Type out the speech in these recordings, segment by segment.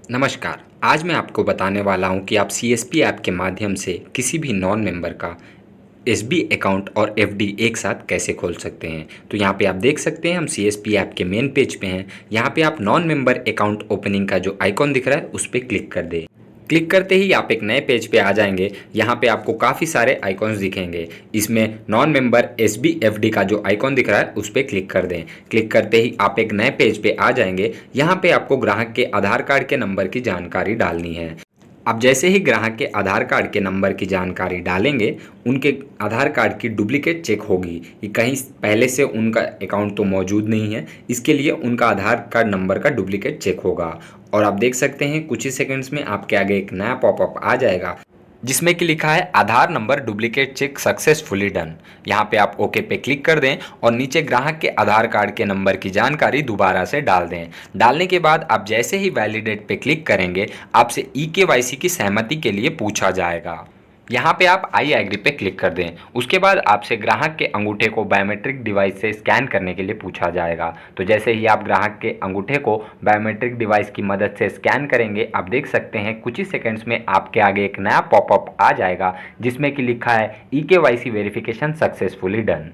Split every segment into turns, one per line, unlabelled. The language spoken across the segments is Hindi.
नमस्कार। आज मैं आपको बताने वाला हूं कि आप सीएसपी ऐप के माध्यम से किसी भी नॉन मेंबर का एसबी अकाउंट और एफडी एक साथ कैसे खोल सकते हैं। तो यहाँ पे आप देख सकते हैं हम सीएसपी ऐप के मेन पेज पे हैं। यहाँ पे आप नॉन मेंबर अकाउंट ओपनिंग का जो आइकॉन दिख रहा है उस पर क्लिक कर दें। क्लिक करते ही आप एक नए पेज पे आ जाएंगे। यहाँ पे आपको काफ़ी सारे आइकॉन्स दिखेंगे। इसमें नॉन मेंबर एसबी एफडी का जो आइकॉन दिख रहा है उस पर क्लिक कर दें। क्लिक करते ही आप एक नए पेज पे आ जाएंगे। यहाँ पे आपको ग्राहक के आधार कार्ड के नंबर की जानकारी डालनी है। आप जैसे ही ग्राहक के आधार कार्ड के नंबर की जानकारी डालेंगे, उनके आधार कार्ड की डुप्लीकेट चेक होगी कि कहीं पहले से उनका अकाउंट तो मौजूद नहीं है, इसके लिए उनका आधार कार्ड नंबर का डुप्लीकेट चेक होगा। और आप देख सकते हैं कुछ ही सेकंड्स में आपके आगे एक नया पॉपअप आ जाएगा जिसमें कि लिखा है Aadhaar number duplicate check successfully done. यहाँ पे आप ओके पे क्लिक कर दें और नीचे ग्राहक के आधार कार्ड के नंबर की जानकारी दोबारा से डाल दें। डालने के बाद आप जैसे ही वैलिडेट पे क्लिक करेंगे, आपसे ई-केवाईसी की सहमति के लिए पूछा जाएगा। यहाँ पे आप आई एग्री पे क्लिक कर दें। उसके बाद आपसे ग्राहक के अंगूठे को बायोमेट्रिक डिवाइस से स्कैन करने के लिए पूछा जाएगा। तो जैसे ही आप ग्राहक के अंगूठे को बायोमेट्रिक डिवाइस की मदद से स्कैन करेंगे, आप देख सकते हैं कुछ ही सेकंड्स में आपके आगे एक नया पॉपअप आ जाएगा जिसमें कि लिखा है e-KYC verification successfully done.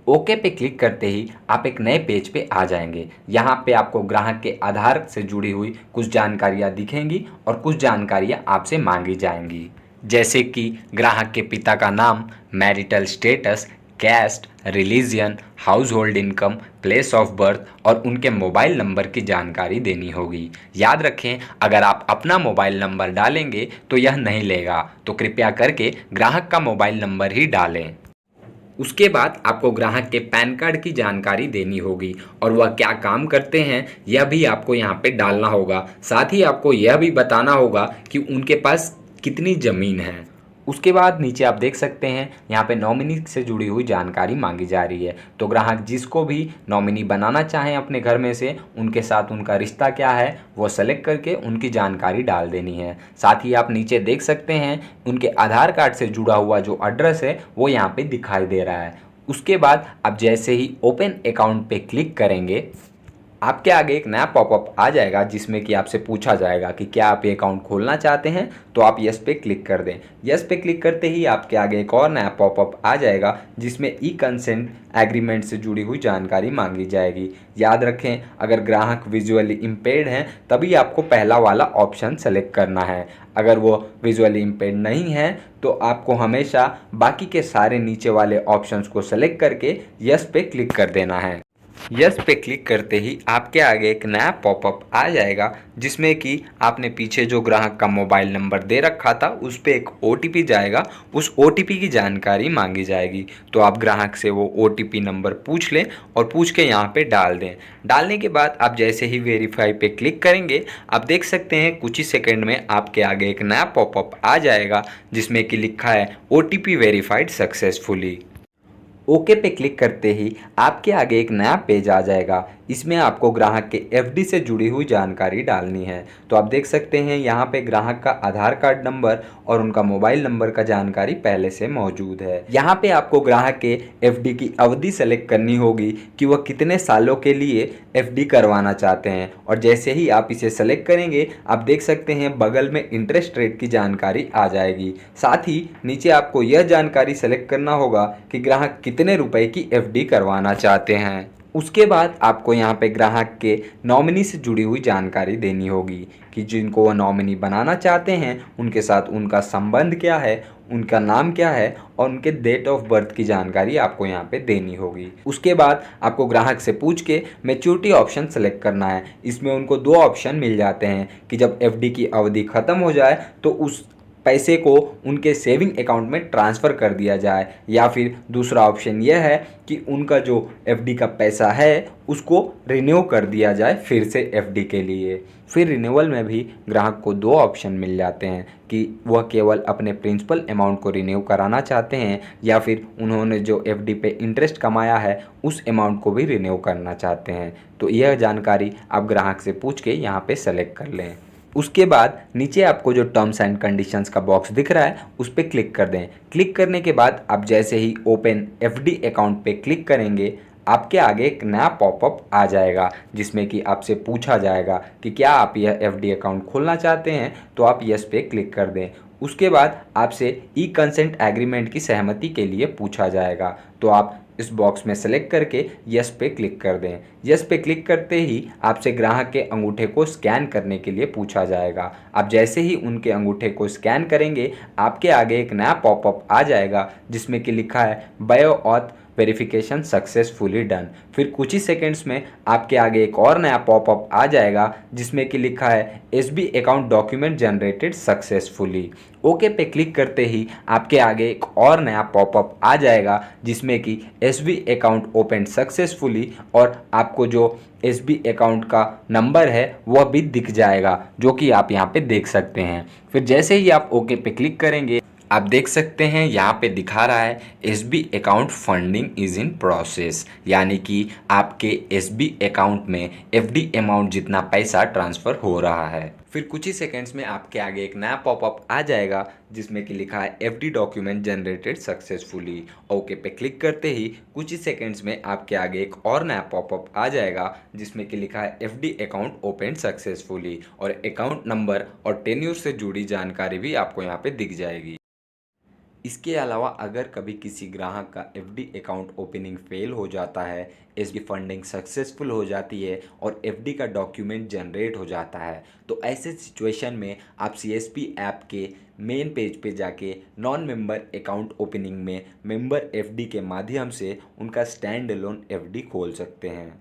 Okay पे क्लिक करते ही आप एक नए पेज पे आ जाएंगे। यहाँ पे आपको ग्राहक के आधार से जुड़ी हुई कुछ जानकारियाँ दिखेंगी और कुछ जानकारियाँ आपसे मांगी जाएंगी, जैसे कि ग्राहक के पिता का नाम, marital status, caste, religion, household income, place of birth और उनके मोबाइल नंबर की जानकारी देनी होगी। याद रखें, अगर आप अपना मोबाइल नंबर डालेंगे तो यह नहीं लेगा, तो कृपया करके ग्राहक का मोबाइल नंबर ही डालें। उसके बाद आपको ग्राहक के पैन कार्ड की जानकारी देनी होगी और वह क्या काम करते हैं यह भी आपको यहाँ पे डालना होगा। साथ ही आपको यह भी बताना होगा कि उनके पास कितनी ज़मीन है। उसके बाद नीचे आप देख सकते हैं यहाँ पे नॉमिनी से जुड़ी हुई जानकारी मांगी जा रही है। तो ग्राहक जिसको भी नॉमिनी बनाना चाहें अपने घर में से, उनके साथ उनका रिश्ता क्या है वो सेलेक्ट करके उनकी जानकारी डाल देनी है। साथ ही आप नीचे देख सकते हैं उनके आधार कार्ड से जुड़ा हुआ जो एड्रेस है वो यहाँ पे दिखाई दे रहा है। उसके बाद आप जैसे ही ओपन अकाउंट पे क्लिक करेंगे, आपके आगे एक नया पॉपअप आ जाएगा जिसमें कि आपसे पूछा जाएगा कि क्या आप ये अकाउंट खोलना चाहते हैं। तो आप यस पे क्लिक कर दें। यस पे क्लिक करते ही आपके आगे एक और नया पॉपअप आ जाएगा जिसमें ई कंसेंट एग्रीमेंट से जुड़ी हुई जानकारी मांगी जाएगी। याद रखें, अगर ग्राहक विजुअली इम्पेयर्ड हैं तभी आपको पहला वाला ऑप्शन सेलेक्ट करना है। अगर वो विजुअली इम्पेयर्ड नहीं है तो आपको हमेशा बाकी के सारे नीचे वाले ऑप्शंस को सेलेक्ट करके यस पे क्लिक कर देना है। यस पे क्लिक करते ही आपके आगे एक नया पॉपअप आ जाएगा जिसमें कि आपने पीछे जो ग्राहक का मोबाइल नंबर दे रखा था उस पे एक ओटीपी जाएगा, उस ओटीपी की जानकारी मांगी जाएगी। तो आप ग्राहक से वो ओटीपी नंबर पूछ लें और पूछ के यहाँ पे डाल दें। डालने के बाद आप जैसे ही वेरीफाई पे क्लिक करेंगे, आप देख सकते हैं कुछ ही सेकंड में आपके आगे एक नया पॉपअप आ जाएगा जिसमें कि लिखा है ओटीपी वेरीफाइड सक्सेसफुली। ओके पे क्लिक करते ही आपके आगे एक नया पेज आ जाएगा। इसमें आपको ग्राहक के एफडी से जुड़ी हुई जानकारी डालनी है। तो आप देख सकते हैं यहाँ पे ग्राहक का आधार कार्ड नंबर और उनका मोबाइल नंबर का जानकारी पहले से मौजूद है। यहाँ पे आपको ग्राहक के एफडी की अवधि सेलेक्ट करनी होगी कि वह कितने सालों के लिए एफडी करवाना चाहते हैं। और जैसे ही आप इसे सेलेक्ट करेंगे, आप देख सकते हैं बगल में इंटरेस्ट रेट की जानकारी आ जाएगी। साथ ही नीचे आपको यह जानकारी सेलेक्ट करना होगा कि ग्राहक कितने रुपए की एफडी करवाना चाहते हैं। उसके बाद आपको यहाँ पे ग्राहक के नॉमिनी से जुड़ी हुई जानकारी देनी होगी कि जिनको वह नॉमिनी बनाना चाहते हैं उनके साथ उनका संबंध क्या है, उनका नाम क्या है और उनके डेट ऑफ बर्थ की जानकारी आपको यहाँ पे देनी होगी। उसके बाद आपको ग्राहक से पूछ के मैच्योरिटी ऑप्शन सेलेक्ट करना है। इसमें उनको दो ऑप्शन मिल जाते हैं कि जब एफडी की अवधि ख़त्म हो जाए तो उस पैसे को उनके सेविंग अकाउंट में ट्रांसफ़र कर दिया जाए, या फिर दूसरा ऑप्शन यह है कि उनका जो एफडी का पैसा है उसको रिन्यू कर दिया जाए फिर से एफडी के लिए। फिर रिन्यूअल में भी ग्राहक को दो ऑप्शन मिल जाते हैं कि वह केवल अपने प्रिंसिपल अमाउंट को रिन्यू कराना चाहते हैं या फिर उन्होंने जो एफडी पे इंटरेस्ट कमाया है उस अमाउंट को भी रिन्यू करना चाहते हैं। तो यह जानकारी आप ग्राहक से पूछ के यहाँ पे सेलेक्ट कर लें। उसके बाद नीचे आपको जो टर्म्स एंड कंडीशंस का बॉक्स दिख रहा है उस पर क्लिक कर दें। क्लिक करने के बाद आप जैसे ही ओपन एफडी अकाउंट पे क्लिक करेंगे, आपके आगे एक नया पॉपअप आ जाएगा जिसमें कि आपसे पूछा जाएगा कि क्या आप यह एफडी अकाउंट खोलना चाहते हैं, तो आप यस पे क्लिक कर दें। उसके बाद आपसे ई कंसेंट एग्रीमेंट की सहमति के लिए पूछा जाएगा, तो आप इस बॉक्स में सेलेक्ट करके यस पे क्लिक कर दें। यस पे क्लिक करते ही आपसे ग्राहक के अंगूठे को स्कैन करने के लिए पूछा जाएगा। आप जैसे ही उनके अंगूठे को स्कैन करेंगे, आपके आगे एक नया पॉपअप आ जाएगा जिसमें कि लिखा है bio auth verification successfully done. फिर कुछ ही सेकंड्स में आपके आगे एक और नया पॉपअप आ जाएगा जिसमें कि लिखा है SB account document generated successfully. Okay पे क्लिक करते ही आपके आगे एक और नया पॉपअप आ जाएगा जिसमें कि एसबी अकाउंट ओपन सक्सेसफुली और आपको जो एसबी अकाउंट का नंबर है वह भी दिख जाएगा, जो कि आप यहाँ पे देख सकते हैं। फिर जैसे ही आप ओके पे क्लिक करेंगे, आप देख सकते हैं यहाँ पे दिखा रहा है SB account funding is in process, यानी कि आपके एसबी अकाउंट में एफडी अमाउंट जितना पैसा ट्रांसफ़र हो रहा है। फिर कुछ ही सेकंड्स में आपके आगे एक नया पॉपअप आ जाएगा जिसमें कि लिखा है FD document generated successfully. Okay पे क्लिक करते ही कुछ ही सेकंड्स में आपके आगे एक और नया पॉपअप आ जाएगा जिसमें कि लिखा है एफडी अकाउंट ओपन सक्सेसफुली, और अकाउंट नंबर और टेन्योर से जुड़ी जानकारी भी आपको यहाँ पे दिख जाएगी। इसके अलावा अगर कभी किसी ग्राहक का एफडी अकाउंट ओपनिंग फेल हो जाता है, एसबी फंडिंग सक्सेसफुल हो जाती है और एफडी का डॉक्यूमेंट जनरेट हो जाता है, तो ऐसे सिचुएशन में आप सीएसपी ऐप के मेन पेज पे जाके नॉन मेंबर अकाउंट ओपनिंग में मेंबर एफडी के माध्यम से उनका स्टैंड अलोन एफडी खोल सकते हैं।